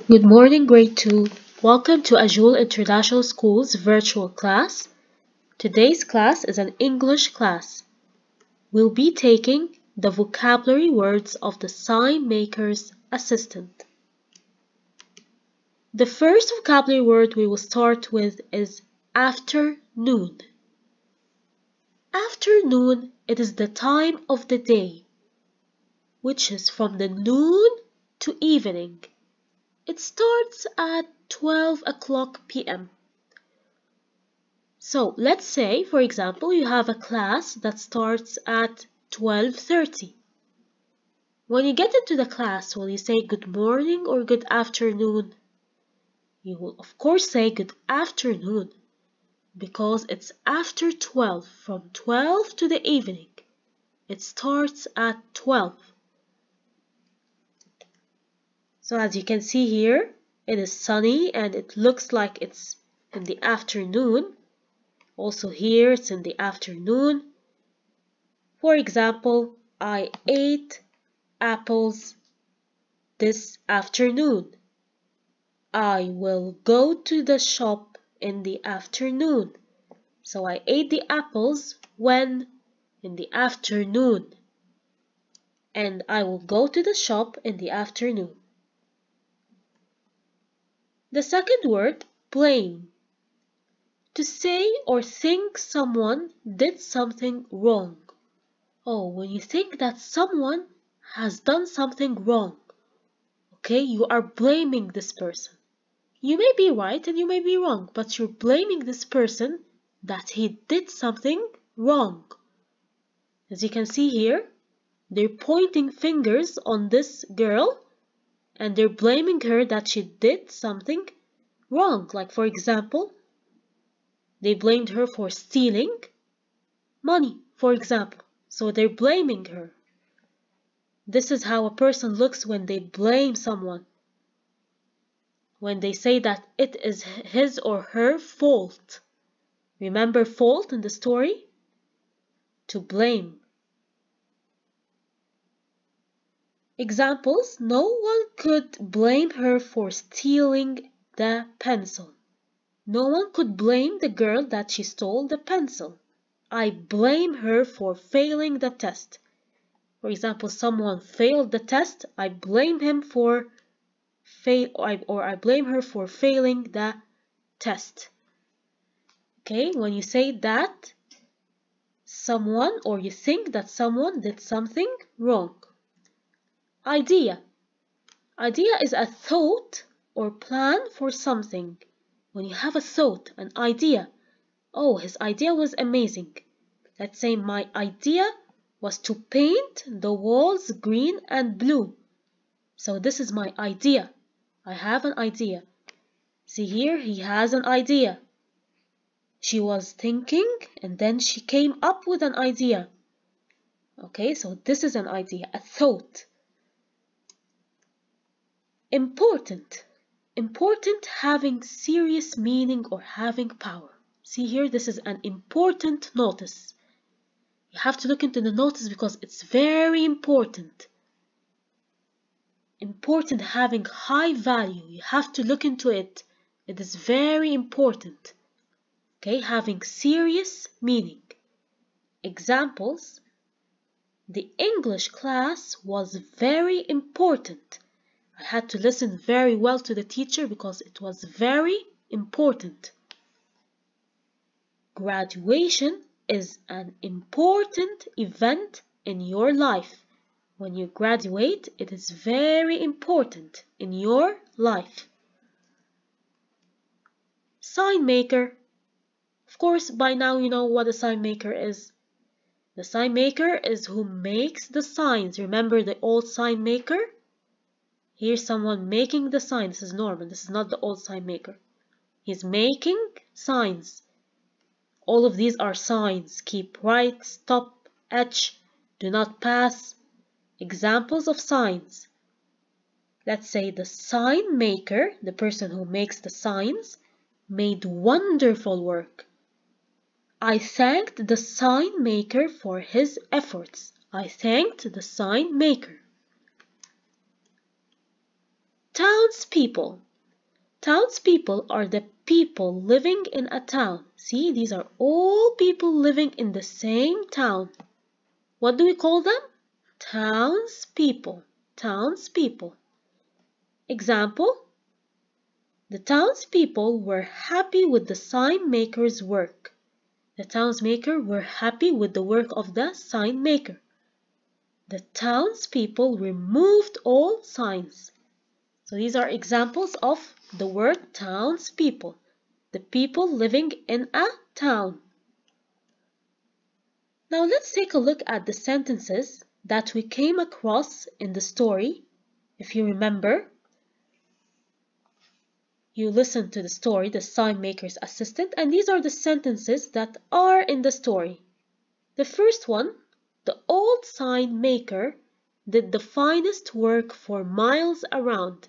Good morning, Grade 2. Welcome to Azul International School's virtual class. Today's class is an English class. We'll be taking the vocabulary words of the Signmaker's assistant. The first vocabulary word we will start with is afternoon. Afternoon, it is the time of the day, which is from the noon to evening. It starts at 12 o'clock p.m. So let's say, for example, you have a class that starts at 12:30. When you get into the class, will you say good morning or good afternoon? You will of course say good afternoon because it's after 12, from 12 to the evening. It starts at 12. So as you can see here, it is sunny and it looks like it's in the afternoon. Also here, it's in the afternoon. For example, I ate apples this afternoon. I will go to the shop in the afternoon. So I ate the apples when? In the afternoon. And I will go to the shop in the afternoon. The second word, blame. To say or think someone did something wrong. Oh, when you think that someone has done something wrong, okay, you are blaming this person. You may be right and you may be wrong, but you're blaming this person that he did something wrong. As you can see here, they're pointing fingers on this girl and they're blaming her that she did something wrong. Like for example, they blamed her for stealing money, for example. So they're blaming her. This is how a person looks when they blame someone. When they say that it is his or her fault. Remember fault in the story? To blame. Examples: no one could blame her for stealing the pencil. No one could blame the girl that she stole the pencil. I blame her for failing the test. For example, someone failed the test, I blame him for I blame her for failing the test. Okay, when you say that someone or you think that someone did something wrong. Idea. Idea is a thought or plan for something. When you have a thought, an idea, oh, his idea was amazing. Let's say my idea was to paint the walls green and blue. So this is my idea. I have an idea. See here, he has an idea. She was thinking and then she came up with an idea. Okay, so this is an idea, a thought. Important. Important having serious meaning or having power. See here, this is an important notice. You have to look into the notice because it's very important. Important having high value. You have to look into it. It is very important. Okay, having serious meaning. Examples. The English class was very important. I had to listen very well to the teacher because it was very important. Graduation is an important event in your life. When you graduate, it is very important in your life. Signmaker. Of course, by now you know what a signmaker is. The signmaker is who makes the signs. Remember the old signmaker? Here's someone making the sign. This is Norman. This is not the old sign maker. He's making signs. All of these are signs. Keep right, stop, etch, do not pass. Examples of signs. Let's say the sign maker, the person who makes the signs, made wonderful work. I thanked the sign maker for his efforts. I thanked the sign maker. Townspeople. Townspeople are the people living in a town. See, these are all people living in the same town. What do we call them? Townspeople. Townspeople. Example: the townspeople were happy with the sign maker's work. The townsmaker were happy with the work of the sign maker. The townspeople removed all signs. So these are examples of the word townspeople, the people living in a town. Now let's take a look at the sentences that we came across in the story. If you remember, you listened to the story, The Sign Maker's Assistant, and these are the sentences that are in the story. The first one: the old sign maker did the finest work for miles around.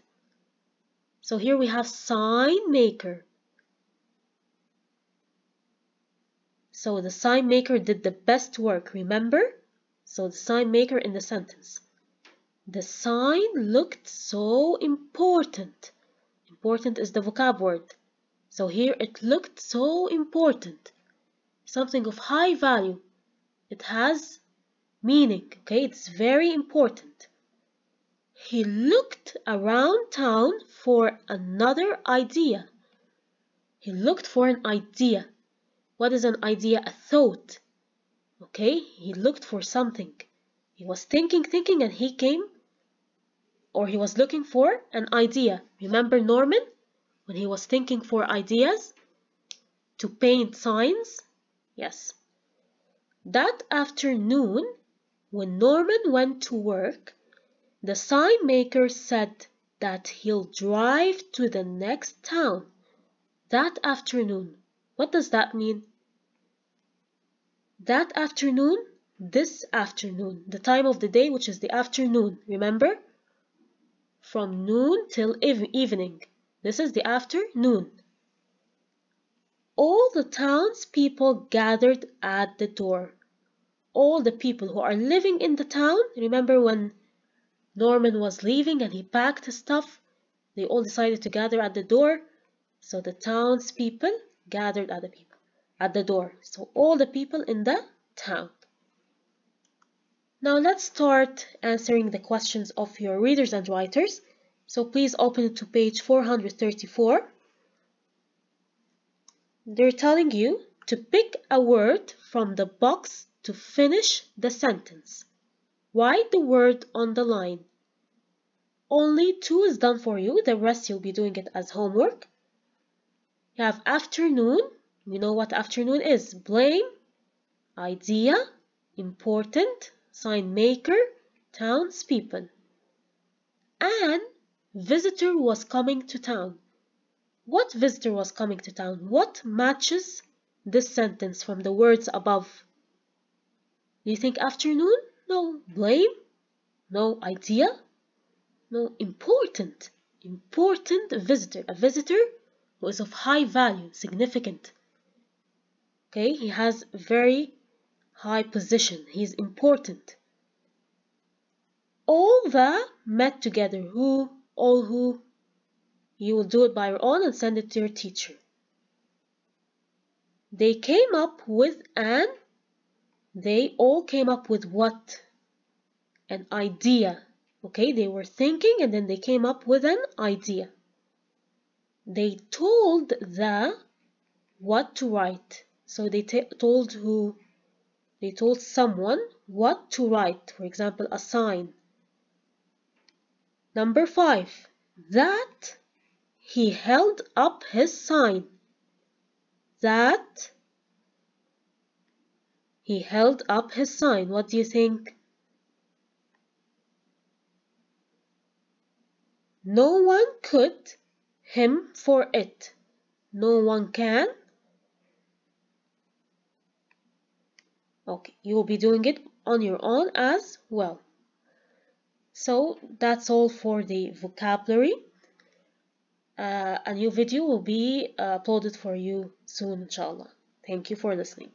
So here we have sign maker. So the sign maker did the best work, remember? So the sign maker in the sentence. The sign looked so important. Important is the vocab word. So here it looked so important. Something of high value. It has meaning, okay? It's very important. He looked around town for another idea. He looked for an idea. What is an idea? A thought. Okay? He looked for something. He was thinking, and he came, or he was looking for an idea. Remember Norman? When he was thinking for ideas to paint signs? Yes. That afternoon, when Norman went to work, the sign maker said that he'll drive to the next town. That afternoon. What does that mean? That afternoon, this afternoon, the time of the day, which is the afternoon, remember? From noon till evening. This is the afternoon. All the townspeople gathered at the door. All the people who are living in the town, remember when Norman was leaving and he packed his stuff, they all decided to gather at the door. So the townspeople gathered at the door. So all the people in the town. Now let's start answering the questions of your readers and writers. So please open it to page 434. They're telling you to pick a word from the box to finish the sentence. Write the word on the line. Only 2 is done for you, the rest you'll be doing it as homework. You have afternoon. We know what afternoon is. Blame, idea, important, sign maker, townspeople. And visitor was coming to town. What visitor was coming to town? What matches this sentence from the words above? Do you think afternoon? No. Blame? No. Idea? No. Important. Important visitor. A visitor who is of high value, significant. Okay, he has very high position. He's important. All the met together. Who? All who? You will do it by your own and send it to your teacher. They came up with an. They all came up with what? An idea. Okay, they were thinking and then they came up with an idea. They told the what to write. So they told who? They told someone what to write. For example, a sign. Number 5. That he held up his sign. That he held up his sign. What do you think? No one could him for it. No one can. Okay, you will be doing it on your own as well. So that's all for the vocabulary. A new video will be uploaded for you soon, inshallah. Thank you for listening.